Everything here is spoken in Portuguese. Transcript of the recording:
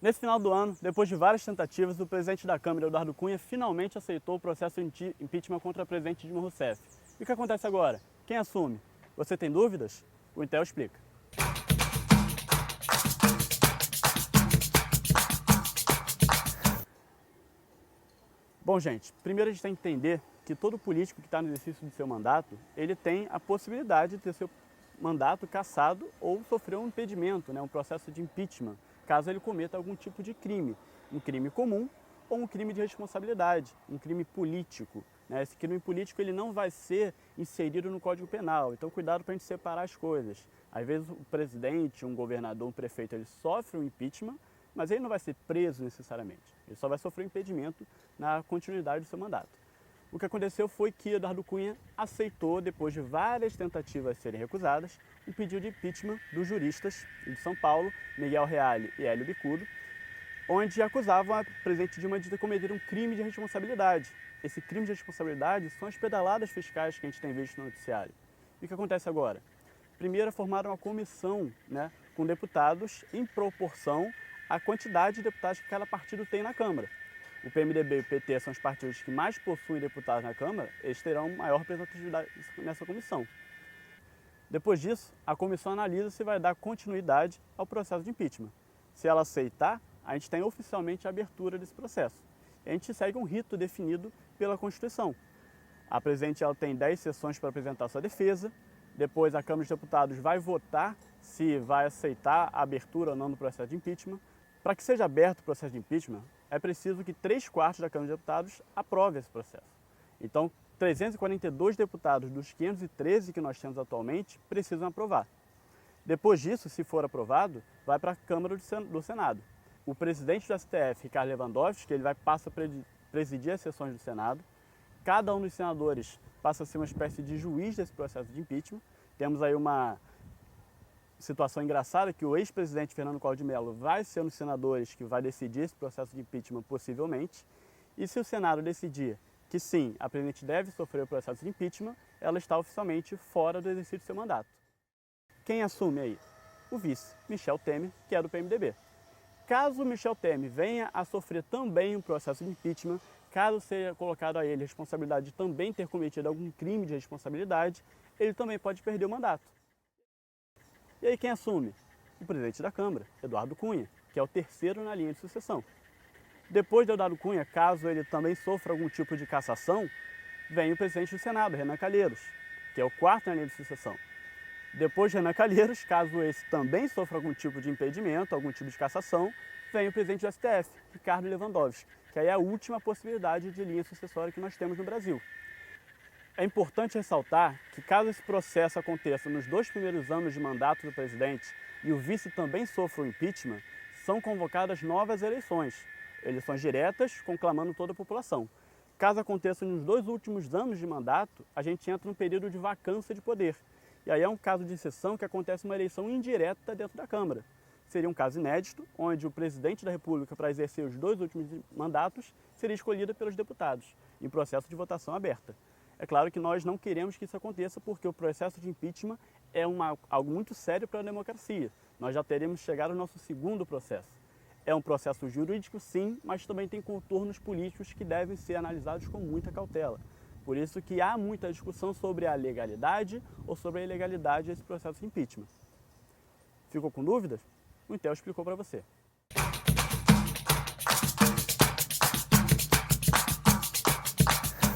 Nesse final do ano, depois de várias tentativas, o presidente da Câmara, Eduardo Cunha, finalmente aceitou o processo de impeachment contra a presidente Dilma Rousseff. E o que acontece agora? Quem assume? Você tem dúvidas? O Intel explica. Bom, gente, primeiro a gente tem que entender que todo político que está no exercício do seu mandato, ele tem a possibilidade de ter seu mandato cassado ou sofrer um impedimento, um processo de impeachment, caso ele cometa algum tipo de crime, um crime comum ou um crime de responsabilidade, um crime político. Esse crime político ele não vai ser inserido no Código Penal, então cuidado para a gente separar as coisas. Às vezes o presidente, um governador, um prefeito, ele sofre um impeachment, mas ele não vai ser preso necessariamente, ele só vai sofrer um impedimento na continuidade do seu mandato. O que aconteceu foi que Eduardo Cunha aceitou, depois de várias tentativas serem recusadas, um pedido de impeachment dos juristas de São Paulo, Miguel Reale e Hélio Bicudo, onde acusavam a presidente Dilma de ter cometido um crime de responsabilidade. Esse crime de responsabilidade são as pedaladas fiscais que a gente tem visto no noticiário. E o que acontece agora? Primeiro, formaram uma comissão com deputados em proporção à quantidade de deputados que cada partido tem na Câmara. O PMDB e o PT são os partidos que mais possuem deputados na Câmara, eles terão maior representatividade nessa comissão. Depois disso, a comissão analisa se vai dar continuidade ao processo de impeachment. Se ela aceitar, a gente tem oficialmente a abertura desse processo. E a gente segue um rito definido pela Constituição. A presidente ela tem 10 sessões para apresentar sua defesa, depois a Câmara dos Deputados vai votar se vai aceitar a abertura ou não do processo de impeachment. Para que seja aberto o processo de impeachment, é preciso que 3/4 da Câmara dos Deputados aprove esse processo. Então, 342 deputados dos 513 que nós temos atualmente precisam aprovar. Depois disso, se for aprovado, vai para a Câmara do Senado. O presidente do STF, Ricardo Lewandowski, ele passa a presidir as sessões do Senado. Cada um dos senadores passa a ser uma espécie de juiz desse processo de impeachment. Temos aí uma situação engraçada que o ex-presidente Fernando Collor de Mello vai ser um dos senadores que vai decidir esse processo de impeachment possivelmente. E se o Senado decidir que sim, a presidente deve sofrer o processo de impeachment, ela está oficialmente fora do exercício do seu mandato. Quem assume aí? O vice, Michel Temer, que é do PMDB. Caso Michel Temer venha a sofrer também um processo de impeachment, caso seja colocado a ele a responsabilidade de também ter cometido algum crime de responsabilidade, ele também pode perder o mandato. E aí quem assume? O presidente da Câmara, Eduardo Cunha, que é o terceiro na linha de sucessão. Depois de Eduardo Cunha, caso ele também sofra algum tipo de cassação, vem o presidente do Senado, Renan Calheiros, que é o quarto na linha de sucessão. Depois de Renan Calheiros, caso esse também sofra algum tipo de impedimento, algum tipo de cassação, vem o presidente do STF, Ricardo Lewandowski, que aí é a última possibilidade de linha sucessória que nós temos no Brasil. É importante ressaltar que caso esse processo aconteça nos 2 primeiros anos de mandato do presidente e o vice também sofra o impeachment, são convocadas novas eleições diretas, conclamando toda a população. Caso aconteça nos 2 últimos anos de mandato, a gente entra num período de vacância de poder. E aí é um caso de exceção que acontece uma eleição indireta dentro da Câmara. Seria um caso inédito, onde o presidente da República, para exercer os 2 últimos mandatos, seria escolhido pelos deputados, em processo de votação aberta. É claro que nós não queremos que isso aconteça porque o processo de impeachment é algo muito sério para a democracia. Nós já teremos chegado ao nosso segundo processo. É um processo jurídico, sim, mas também tem contornos políticos que devem ser analisados com muita cautela. Por isso que há muita discussão sobre a legalidade ou sobre a ilegalidade desse processo de impeachment. Ficou com dúvidas? O Intel explicou para você.